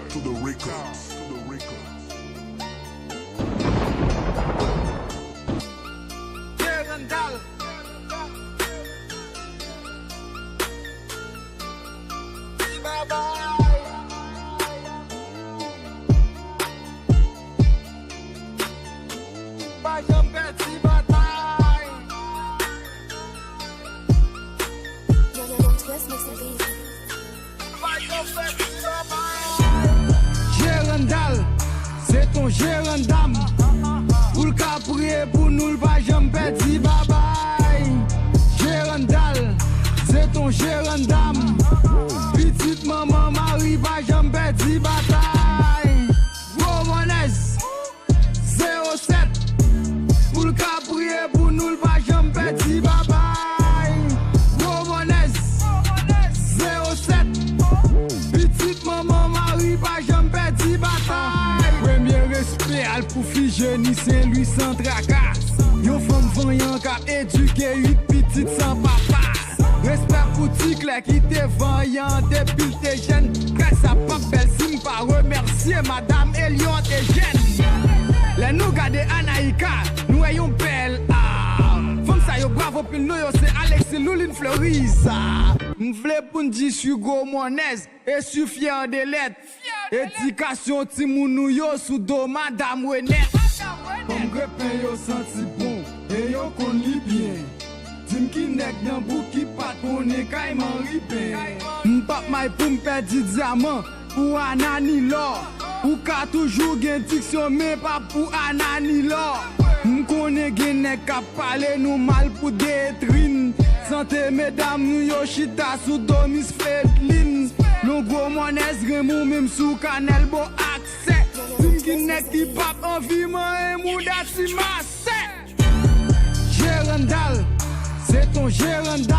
to the records. Gérandal, c'est ton gérandam. Pour le caprier, pour nous le pas jamais petit bye bye. Gérandal, c'est ton gérandam. Petite maman Marie, pas jamais petit bataille. Romanes, 07. Pour le caprier, pour nous le pas jamais petit bye bye. Romanes, 07. Petite maman Marie, pas jamais petit bataille. Premier respect al pour fille jeune, Saint-Louis sans tracas. Yo femme voyant cap éduqué, 8 petites sans papa. Respect pour Ticler qui te voyant depuis t'es jeune. Grâce à pas belle sim pas remercier madame Elion et jeune. Les nous garder Anaïka, nous ayons belle âme. Femme ça yo bravo pile nous yo c'est Alexis Louline Florisa. M'vle pour dire sur gros monnaise et sur fier de lettres. Éducation timounou yo sous dos madame Renette. Comme grepin yo senti bon et yo kon li bien. Dim ki nek nan bou ki pat konen kayman ripen. M'pap may pou m'perdi diamant pou anani l'or. Ou ka toujou gen diksyon men pa pou anani l'or. M'konnen gen nek kap pale nou mal pou detrine. Santé mesdames nou yo chita sous domis fedlin. Non gros monnaise remou même sous canel bo accès. Dim ki nek ki pap envie man mou dati masse. Gérandal, c'est ton gérandal.